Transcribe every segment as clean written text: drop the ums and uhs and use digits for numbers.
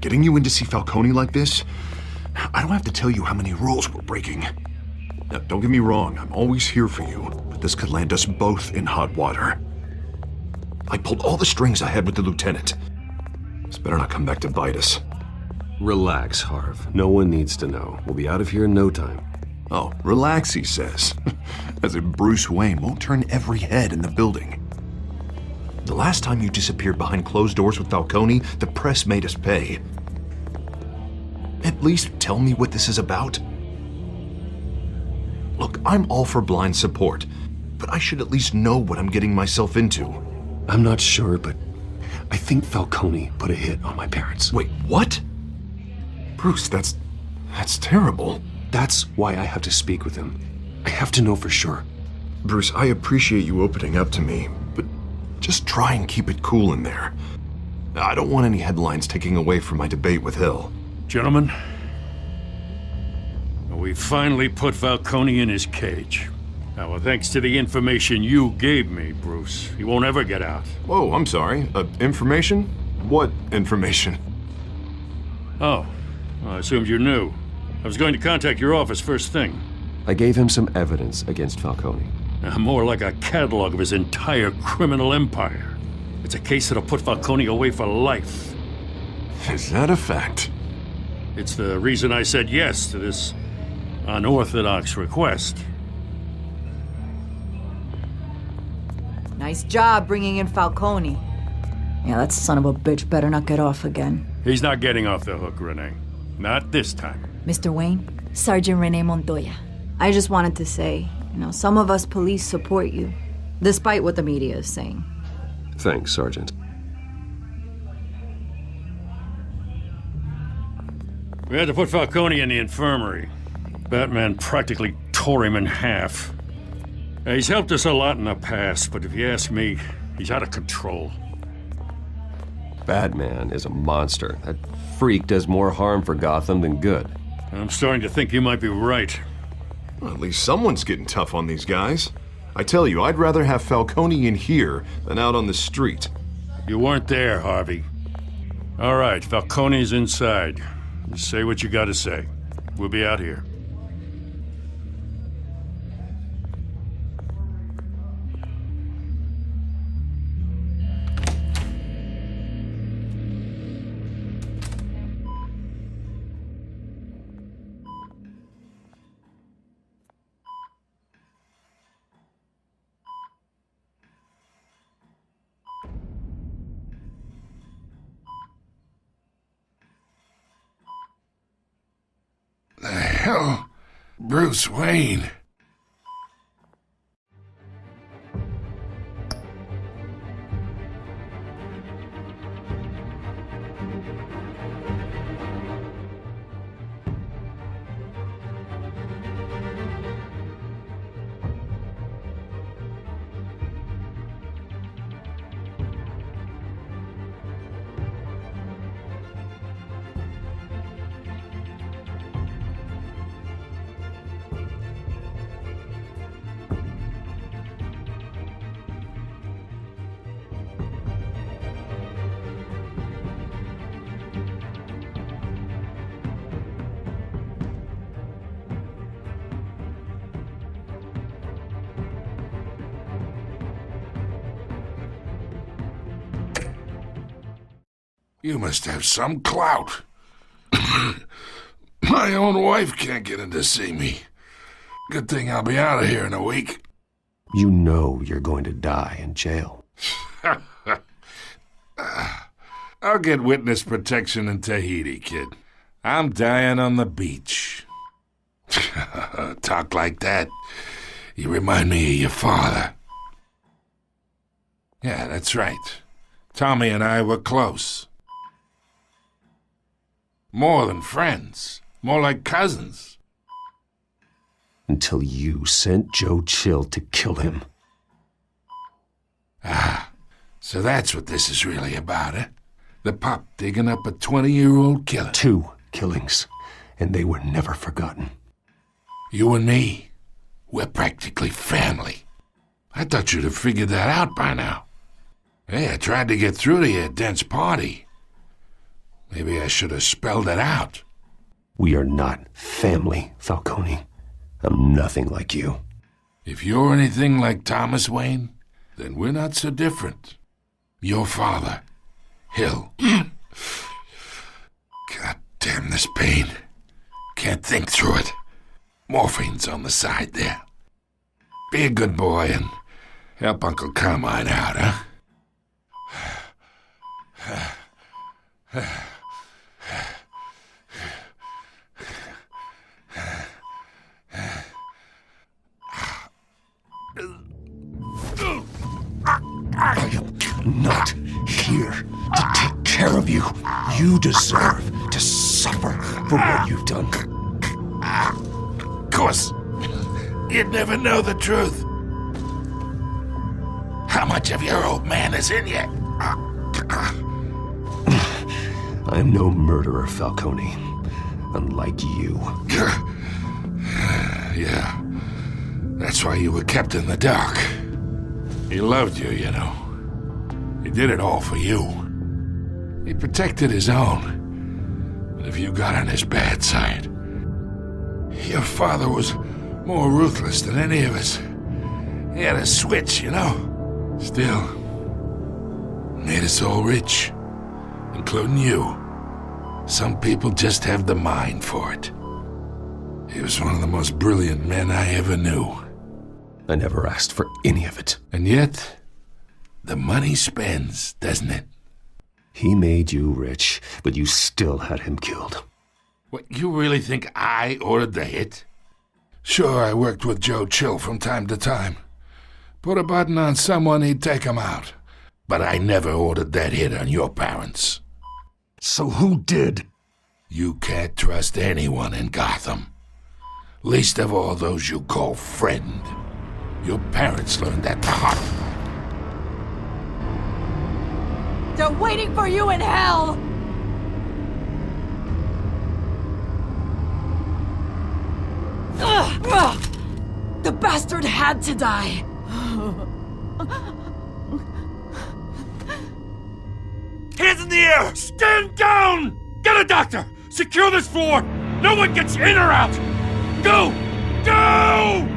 getting you in to see Falcone like this, I don't have to tell you how many rules we're breaking. Now, don't get me wrong, I'm always here for you, but this could land us both in hot water. I pulled all the strings I had with the lieutenant. This better not come back to bite us. Relax, Harv. No one needs to know. We'll be out of here in no time. Oh, relax, he says. As if Bruce Wayne won't turn every head in the building. The last time you disappeared behind closed doors with Falcone, the press made us pay. At least tell me what this is about. Look, I'm all for blind support, but I should at least know what I'm getting myself into. I'm not sure, but I think Falcone put a hit on my parents. Wait, what? Bruce, that's terrible. That's why I have to speak with him. I have to know for sure. Bruce, I appreciate you opening up to me, but just try and keep it cool in there. I don't want any headlines taking away from my debate with Hill. Gentlemen, we finally put Falcone in his cage. Now, well, thanks to the information you gave me, Bruce, he won't ever get out. Whoa, I'm sorry. Information? What information? Oh, well, I assumed you knew. I was going to contact your office first thing. I gave him some evidence against Falcone. More like a catalog of his entire criminal empire. It's a case that'll put Falcone away for life. Is that a fact? It's the reason I said yes to this unorthodox request. Nice job bringing in Falcone. Yeah, that son of a bitch better not get off again. He's not getting off the hook, Renee. Not this time. Mr. Wayne, Sergeant Renee Montoya. I just wanted to say, some of us police support you, despite what the media is saying. Thanks, Sergeant. We had to put Falcone in the infirmary. Batman practically tore him in half. He's helped us a lot in the past, but if you ask me, he's out of control. Batman is a monster. That freak does more harm for Gotham than good. I'm starting to think you might be right. Well, at least someone's getting tough on these guys. I tell you, I'd rather have Falcone in here than out on the street. You weren't there, Harvey. All right, Falcone's inside. Just say what you gotta say. We'll be out here. The hell? Bruce Wayne. You must have some clout. My own wife can't get in to see me. Good thing I'll be out of here in a week. You know you're going to die in jail. I'll get witness protection in Tahiti, kid. I'm dying on the beach. Talk like that. You remind me of your father. Yeah, that's right. Tommy and I were close. More than friends. More like cousins. Until you sent Joe Chill to kill him. Ah, so that's what this is really about, eh? The pup digging up a 20-year-old killer. 2 killings, and they were never forgotten. You and me, we're practically family. I thought you'd have figured that out by now. Hey, I tried to get through to your dense party. Maybe I should have spelled it out. We are not family, Falcone. I'm nothing like you. If you're anything like Thomas Wayne, then we're not so different. Your father, Hill. God damn this pain. Can't think through it. Morphine's on the side there. Be a good boy and help Uncle Carmine out, huh? I am not here to take care of you. You deserve to suffer for what you've done. Of course, you'd never know the truth. How much of your old man is in you? I am no murderer, Falcone. Unlike you. Yeah. That's why you were kept in the dark. He loved you, you know. He did it all for you. He protected his own. But if you got on his bad side, your father was more ruthless than any of us. He had a switch, you know. Still, made us all rich, including you. Some people just have the mind for it. He was one of the most brilliant men I ever knew. I never asked for any of it. And yet, the money spends, doesn't it? He made you rich, but you still had him killed. What, you really think I ordered the hit? Sure, I worked with Joe Chill from time to time. Put a button on someone, he'd take him out. But I never ordered that hit on your parents. So who did? You can't trust anyone in Gotham. Least of all those you call friend. Your parents learned that the hard way. They're waiting for you in hell! The bastard had to die! Hands in the air! Stand down! Get a doctor! Secure this floor! No one gets in or out! Go! Go!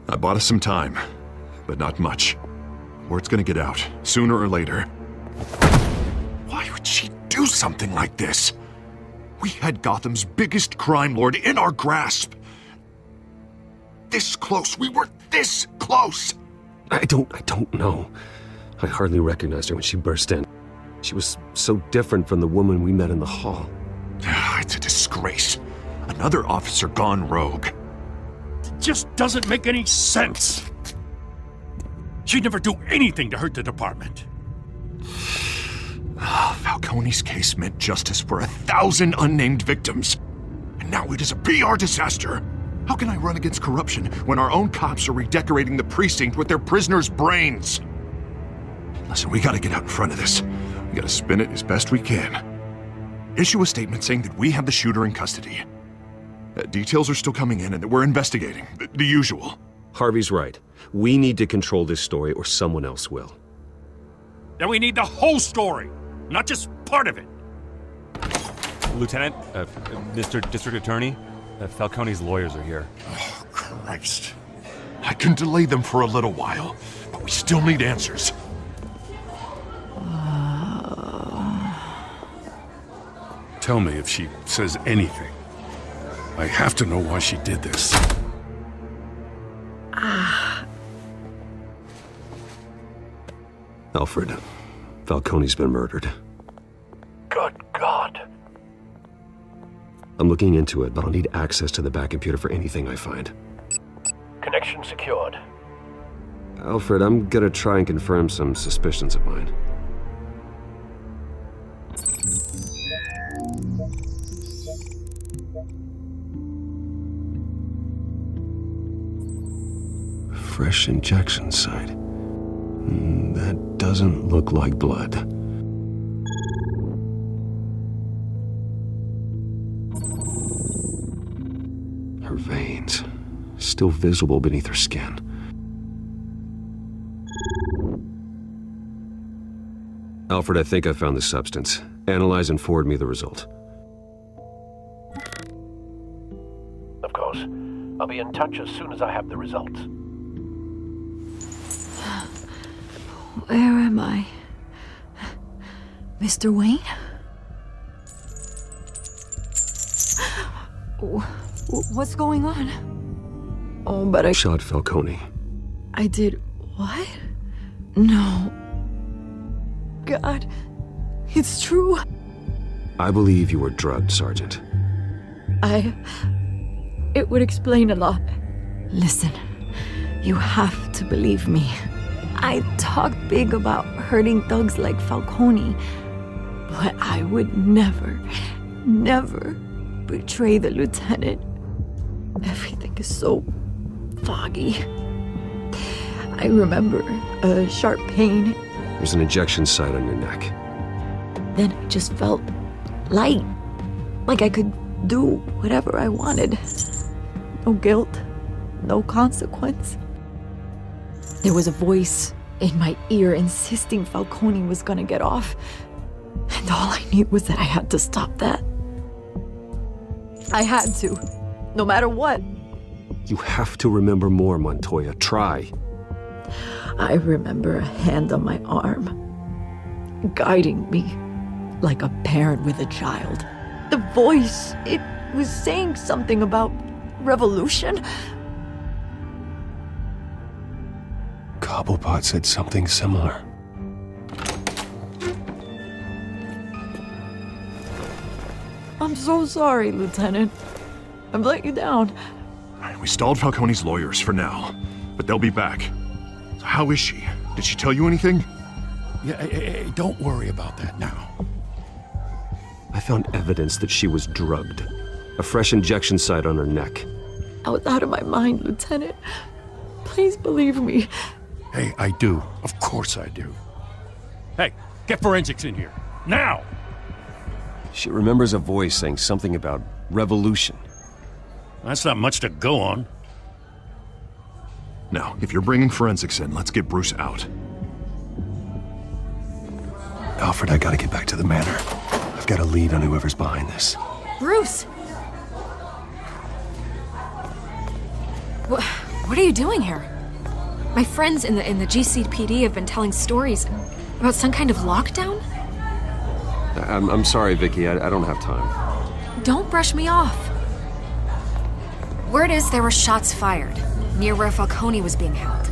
I bought us some time, but not much. Word's gonna get out, sooner or later. Why would she do something like this? We had Gotham's biggest crime lord in our grasp. This close, we were this close! I don't know. I hardly recognized her when she burst in. She was so different from the woman we met in the hall. It's a disgrace. Another officer gone rogue. Just doesn't make any sense. She'd never do anything to hurt the department. Falcone's case meant justice for 1,000 unnamed victims. And now it is a PR disaster. How can I run against corruption when our own cops are redecorating the precinct with their prisoners' brains? Listen, we gotta get out in front of this. We gotta spin it as best we can. Issue a statement saying that we have the shooter in custody. Details are still coming in and that we're investigating. The usual. Harvey's right. We need to control this story or someone else will. Then we need the whole story, not just part of it. Lieutenant, Mr. District Attorney, Falcone's lawyers are here. Oh, Christ. I can delay them for a little while, but we still need answers. Tell me if she says anything. I have to know why she did this. Alfred, Falcone's been murdered. Good God. I'm looking into it, but I'll need access to the back computer for anything I find. Connection secured. Alfred, I'm gonna try and confirm some suspicions of mine. Fresh injection site. That doesn't look like blood. Her veins, still visible beneath her skin. Alfred, I think I found the substance. Analyze and forward me the result. Of course. I'll be in touch as soon as I have the results. Where am I? Mr. Wayne? What's going on? Oh, but I Shot Falcone. I did what? No. God, it's true. I believe you were drugged, Sergeant. It would explain a lot. Listen, you have to believe me. I talk big about hurting thugs like Falcone, but I would never betray the lieutenant. Everything is so foggy. I remember a sharp pain. There's an injection site on your neck. Then I just felt light, like I could do whatever I wanted. No guilt, no consequence. There was a voice in my ear insisting Falcone was gonna get off. And all I knew was that I had to stop that. I had to, no matter what. You have to remember more, Montoya. Try. I remember a hand on my arm, guiding me like a parent with a child. The voice, it was saying something about revolution. Cobblepot said something similar. I'm so sorry, Lieutenant. I've let you down. We stalled Falcone's lawyers for now, but they'll be back. So how is she? Did she tell you anything? Yeah, don't worry about that now. I found evidence that she was drugged. A fresh injection site on her neck. I was out of my mind, Lieutenant. Please believe me. Hey, I do. Of course I do. Hey, get forensics in here. Now! She remembers a voice saying something about revolution. That's not much to go on. Now, if you're bringing forensics in, let's get Bruce out. Alfred, I gotta get back to the manor. I've got a lead on whoever's behind this. Bruce! What are you doing here? My friends in the GCPD have been telling stories about some kind of lockdown? I'm sorry, Vicky. I don't have time. Don't brush me off. Word is there were shots fired near where Falcone was being held.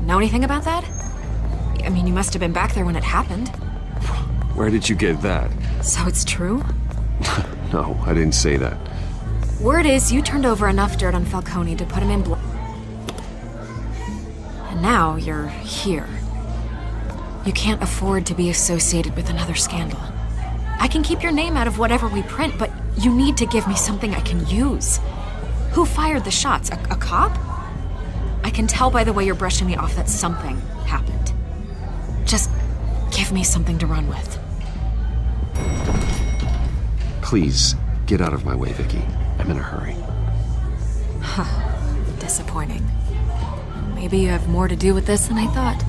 Know anything about that? I mean, you must have been back there when it happened. Where did you get that? So it's true? No, I didn't say that. Word is you turned over enough dirt on Falcone to put him in and now you're here. You can't afford to be associated with another scandal. I can keep your name out of whatever we print, but you need to give me something I can use. Who fired the shots? A cop? I can tell by the way you're brushing me off that something happened. Just give me something to run with. Please, get out of my way, Vicky. I'm in a hurry. Disappointing. Maybe you have more to do with this than I thought.